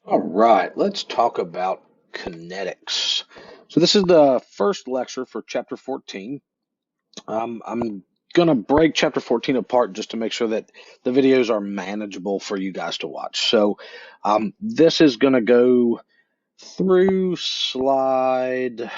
All right, let's talk about kinetics. So this is the first lecture for chapter 14. I'm going to break chapter 14 apart just to make sure that the videos are manageable for you guys to watch. So this is going to go through slide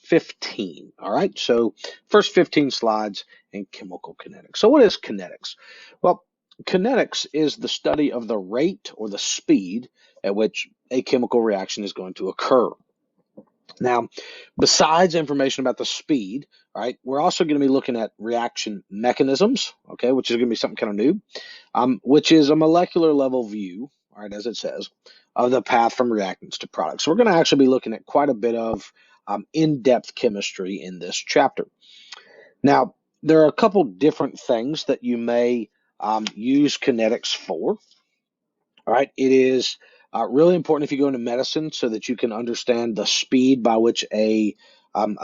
15. All right, so first 15 slides in chemical kinetics. So what is kinetics? Well, kinetics is the study of the rate or the speed at which a chemical reaction is going to occur. Now, besides information about the speed, right, we're also going to be looking at reaction mechanisms, okay, which is going to be something kind of new, which is a molecular level view, all right, as it says, of the path from reactants to products. So we're going to actually be looking at quite a bit of in-depth chemistry in this chapter. Now, there are a couple different things that you may use kinetics for. All right, it is really important if you go into medicine so that you can understand the speed by which a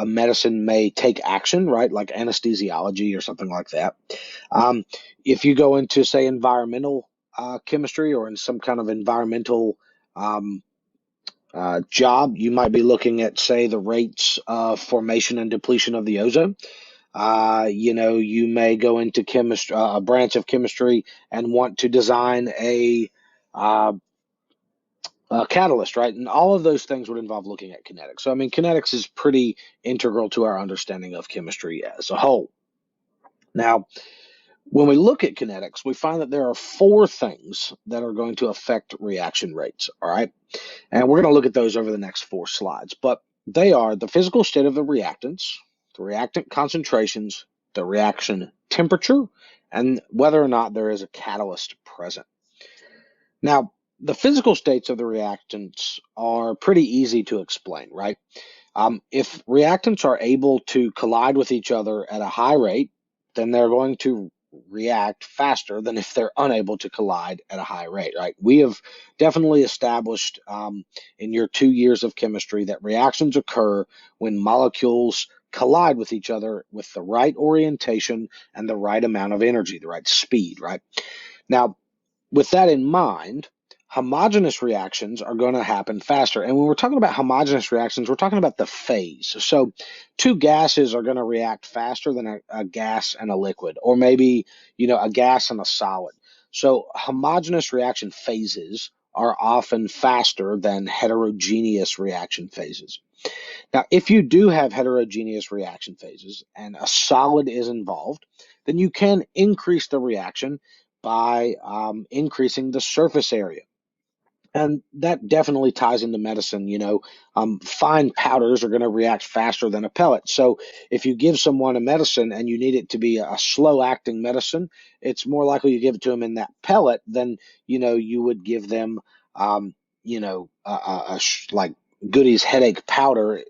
medicine may take action, right? Like anesthesiology or something like that. If you go into, say, environmental chemistry or in some kind of environmental um, job, you might be looking at, say, the rates of formation and depletion of the ozone. You may go into chemistry, a branch of chemistry, and want to design uh, a catalyst, right? And all of those things would involve looking at kinetics. So, I mean, kinetics is pretty integral to our understanding of chemistry as a whole. Now, when we look at kinetics, we find that there are four things that are going to affect reaction rates, all right? And we're going to look at those over the next four slides. But they are the physical state of the reactants, the reactant concentrations, the reaction temperature, and whether or not there is a catalyst present. Now, the physical states of the reactants are pretty easy to explain, right? If reactants are able to collide with each other at a high rate, then they're going to react faster than if they're unable to collide at a high rate, right? We have definitely established in your 2 years of chemistry that reactions occur when molecules collide with each other with the right orientation and the right amount of energy, the right speed, right? Now, with that in mind, homogeneous reactions are going to happen faster. And when we're talking about homogeneous reactions, we're talking about the phase. So two gases are going to react faster than a gas and a liquid, or maybe, a gas and a solid. So homogeneous reaction phases are often faster than heterogeneous reaction phases. Now, if you do have heterogeneous reaction phases and a solid is involved, then you can increase the reaction by increasing the surface area. And that definitely ties into medicine. Fine powders are going to react faster than a pellet. So if you give someone a medicine and you need it to be a slow acting medicine, it's more likely you give it to them in that pellet than, you would give them, like Goody's headache powder,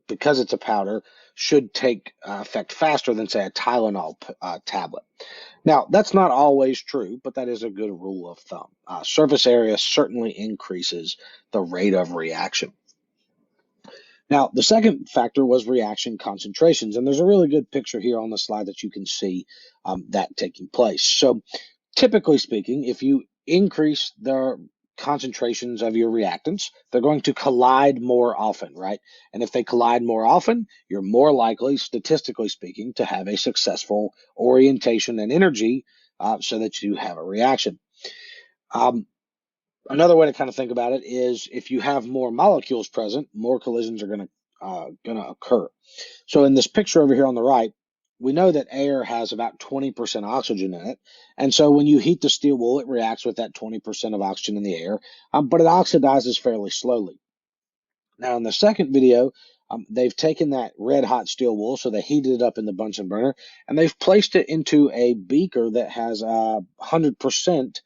because it's a powder, should take effect faster than, say, a Tylenol tablet. Now, that's not always true, but that is a good rule of thumb. Surface area certainly increases the rate of reaction. Now, the second factor was reaction concentrations, and there's a really good picture here on the slide that you can see that taking place. So, typically speaking, if you increase the concentrations of your reactants, they're going to collide more often, right? And if they collide more often, you're more likely, statistically speaking, to have a successful orientation and energy so that you have a reaction. Another way to kind of think about it is if you have more molecules present, more collisions are going to occur. So in this picture over here on the right, we know that air has about 20% oxygen in it. And so when you heat the steel wool, it reacts with that 20% of oxygen in the air, but it oxidizes fairly slowly. Now in the second video, they've taken that red hot steel wool, so they heated it up in the Bunsen burner, and they've placed it into a beaker that has 100%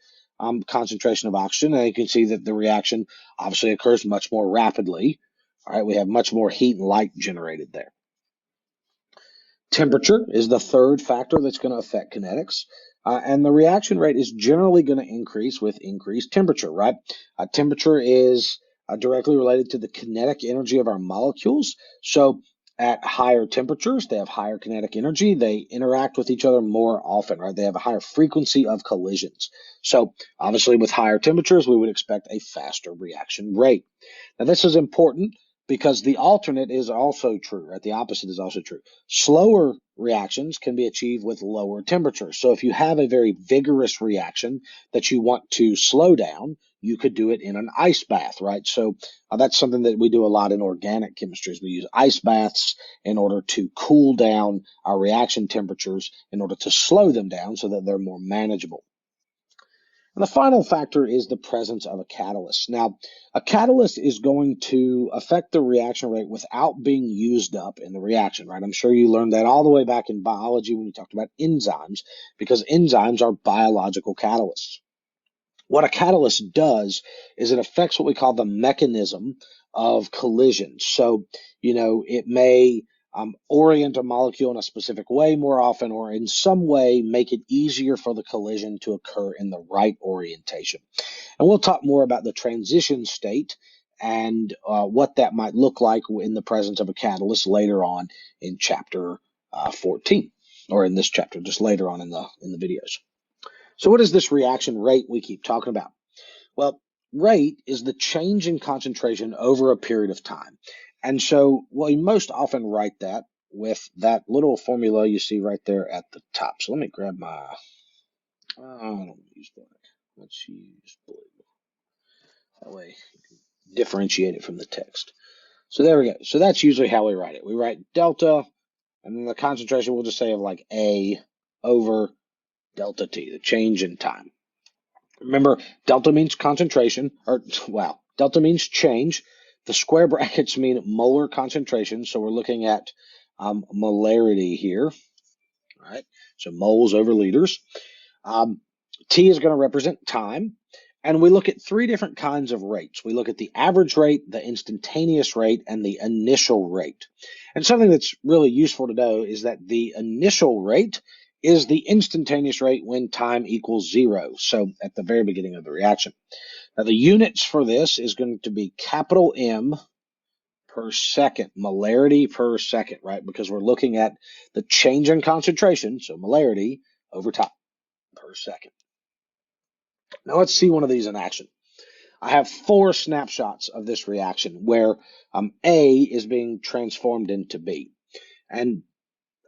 concentration of oxygen. And you can see that the reaction obviously occurs much more rapidly. All right, we have much more heat and light generated there. Temperature is the third factor that's going to affect kinetics. And the reaction rate is generally going to increase with increased temperature, right? Temperature is directly related to the kinetic energy of our molecules. So at higher temperatures, they have higher kinetic energy, they interact with each other more often, right? They have a higher frequency of collisions. So obviously with higher temperatures, we would expect a faster reaction rate. Now this is important because the alternate is also true, right? The opposite is also true. Slower reactions can be achieved with lower temperatures. So if you have a very vigorous reaction that you want to slow down, you could do it in an ice bath, right? So that's something that we do a lot in organic chemistries. We use ice baths in order to cool down our reaction temperatures in order to slow them down so that they're more manageable. And the final factor is the presence of a catalyst. Now, a catalyst is going to affect the reaction rate without being used up in the reaction, right? I'm sure you learned that all the way back in biology when you talked about enzymes, because enzymes are biological catalysts. What a catalyst does is it affects what we call the mechanism of collision. So, it may orient a molecule in a specific way more often, or in some way make it easier for the collision to occur in the right orientation. And we'll talk more about the transition state and what that might look like in the presence of a catalyst later on in chapter 14, or in this chapter, just later on in the videos. So what is this reaction rate we keep talking about? Well, rate is the change in concentration over a period of time. And so we most often write that with that little formula you see right there at the top. So let me grab my, I don't use black. Let's use blue. That way you can differentiate it from the text. So there we go. So that's usually how we write it. We write delta, and then the concentration we'll just say of like A over delta T, the change in time. Remember, delta means concentration, delta means change. The square brackets mean molar concentration, so we're looking at molarity here, right? So moles over liters. T is going to represent time, and we look at three different kinds of rates. We look at the average rate, the instantaneous rate, and the initial rate. And something that's really useful to know is that the initial rate is the instantaneous rate when time equals 0, so at the very beginning of the reaction. Now the units for this is going to be capital M per second, molarity per second, right? Because we're looking at the change in concentration, so molarity over time per second. Now let's see one of these in action. I have 4 snapshots of this reaction where A is being transformed into B. And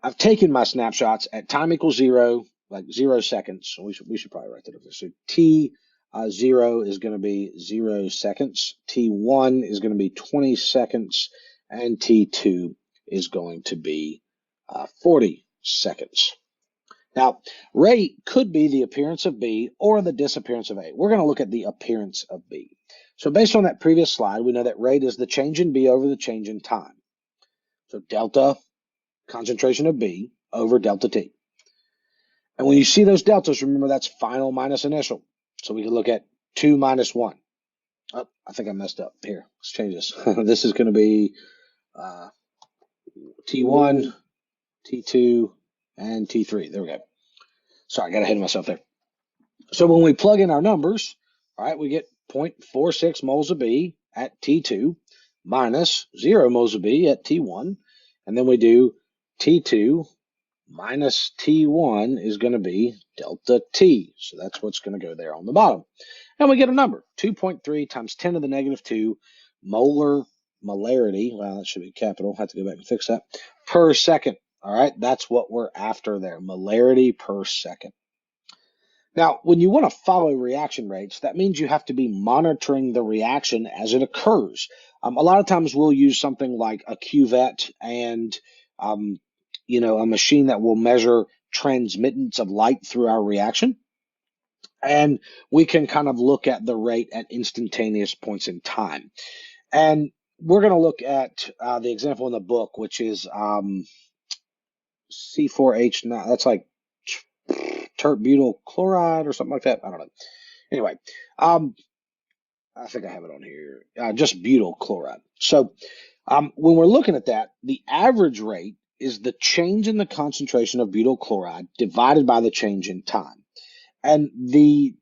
I've taken my snapshots at time equals 0, like 0 seconds. So we should probably write that over there. So T0 is going to be 0 seconds. T1 is going to be 20 seconds. And T2 is going to be 40 seconds. Now, rate could be the appearance of B or the disappearance of A. We're going to look at the appearance of B. So based on that previous slide, we know that rate is the change in B over the change in time. So delta concentration of B over delta T. And when you see those deltas, remember that's final minus initial. So we can look at 2 minus 1. Oh, I think I messed up. Here, let's change this. This is going to be T1, T2, and T3. There we go. Sorry, I got ahead of myself there. So when we plug in our numbers, all right, we get 0.46 moles of B at T2 minus 0 moles of B at T1. And then we do T2 minus T1 is going to be delta T. So that's what's going to go there on the bottom. And we get a number, 2.3 times 10 to the negative 2 molarity. Well, that should be capital. I have to go back and fix that. Per second. All right, that's what we're after there, molarity per second. Now, when you want to follow reaction rates, that means you have to be monitoring the reaction as it occurs. A lot of times we'll use something like a cuvette and a machine that will measure transmittance of light through our reaction. And we can kind of look at the rate at instantaneous points in time. And we're going to look at the example in the book, which is C4H9. That's like tert-butyl chloride or something like that. I don't know. Anyway, I think I have it on here. Just butyl chloride. So when we're looking at that, the average rate is the change in the concentration of butyl chloride divided by the change in time. And the,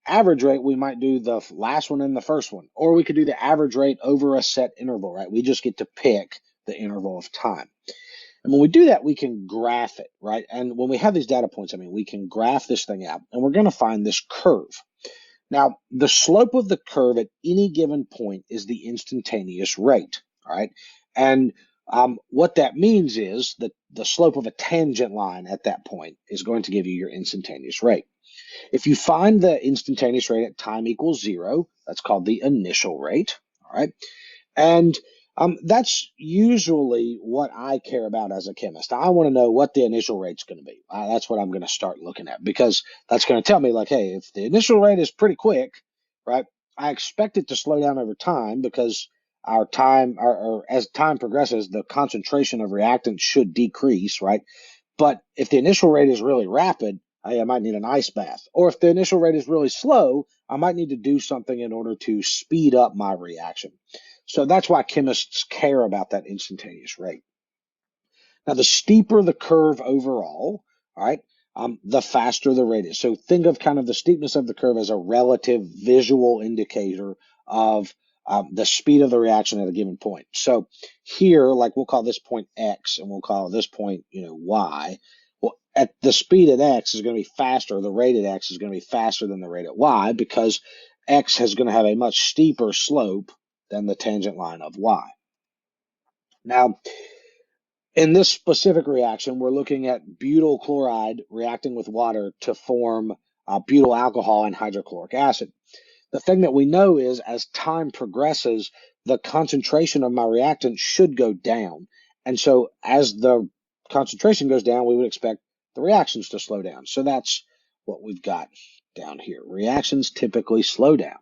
average rate, we might do the last one and the first one, or we could do the average rate over a set interval, right? We just get to pick the interval of time. And when we do that, we can graph it, right? And when we have these data points, we can graph this thing out, and we're going to find this curve. Now, the slope of the curve at any given point is the instantaneous rate, all right? And what that means is that the slope of a tangent line at that point is going to give you your instantaneous rate. If you find the instantaneous rate at time equals 0, that's called the initial rate, all right? And that's usually what I care about as a chemist. I want to know what the initial rate's going to be. That's what I'm going to start looking at, because that's going to tell me, like, hey, if the initial rate is pretty quick, right, I expect it to slow down over time, because our time, or as time progresses, the concentration of reactants should decrease, right? But if the initial rate is really rapid, I might need an ice bath. Or if the initial rate is really slow, I might need to do something in order to speed up my reaction. So that's why chemists care about that instantaneous rate. Now, the steeper the curve overall, all right, the faster the rate is. So think of kind of the steepness of the curve as a relative visual indicator of the speed of the reaction at a given point. So here, like, we'll call this point X, and we'll call this point, Y. Well, at the speed at X is going to be faster. The rate at X is going to be faster than the rate at Y, because X is going to have a much steeper slope than the tangent line of Y. Now, in this specific reaction, we're looking at butyl chloride reacting with water to form butyl alcohol and hydrochloric acid. The thing that we know is, as time progresses, the concentration of my reactant should go down. And so as the concentration goes down, we would expect the reactions to slow down. So that's what we've got down here. Reactions typically slow down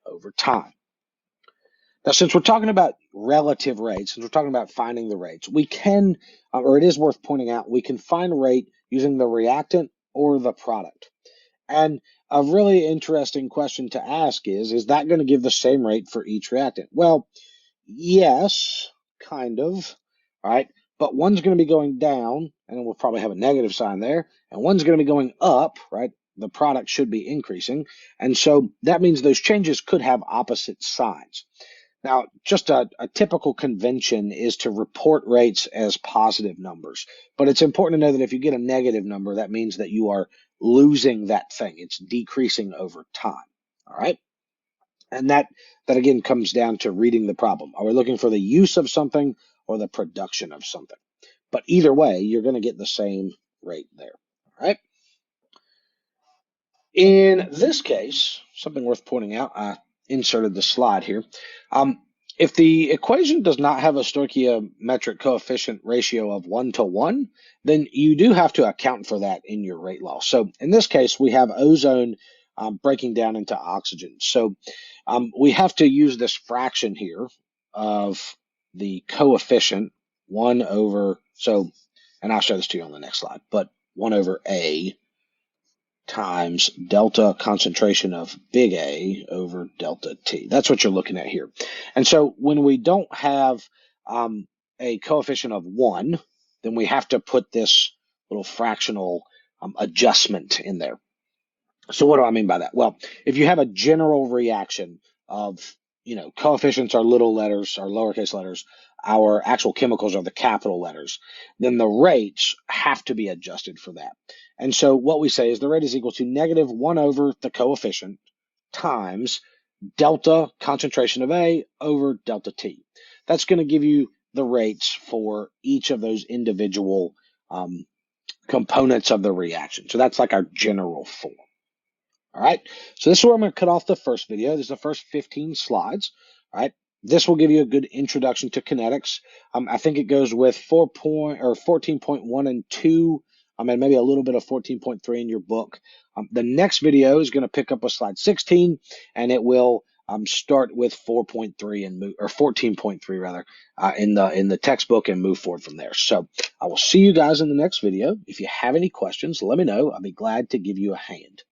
over time. Now, since we're talking about relative rates, since we're talking about finding the rates, we can, or it is worth pointing out, we can find rate using the reactant or the product. And a really interesting question to ask is that going to give the same rate for each reactant? Well, yes, kind of, right? But one's going to be going down, and we'll probably have a negative sign there, and one's going to be going up, right? The product should be increasing. And so that means those changes could have opposite signs. Now, just a typical convention is to report rates as positive numbers, but it's important to know that if you get a negative number, that means that you are losing that thing. It's decreasing over time, all right? And that again comes down to reading the problem. Are we looking for the use of something or the production of something? But either way, you're going to get the same rate there, all right? In this case, something worth pointing out, I inserted the slide here. If the equation does not have a stoichiometric coefficient ratio of 1:1, then you do have to account for that in your rate law. So in this case, we have ozone breaking down into oxygen. So we have to use this fraction here of the coefficient 1 over, and I'll show this to you on the next slide, but 1 over A times delta concentration of big A over delta T. That's what you're looking at here. And so when we don't have a coefficient of 1, then we have to put this little fractional adjustment in there. So what do I mean by that? Well, if you have a general reaction of, coefficients are little letters, are lowercase letters, our actual chemicals are the capital letters, then the rates have to be adjusted for that. And so what we say is the rate is equal to negative 1 over the coefficient times delta concentration of A over delta T. That's going to give you the rates for each of those individual components of the reaction. So that's like our general form. All right, so this is where I'm going to cut off the first video. This is the first 15 slides. All right, this will give you a good introduction to kinetics. I think it goes with 14.1 and 2, and maybe a little bit of 14.3 in your book. The next video is going to pick up with slide 16, and it will start with 4.3 and or 14.3 rather in the textbook, and move forward from there. So I will see you guys in the next video. If you have any questions, let me know. I'll be glad to give you a hand.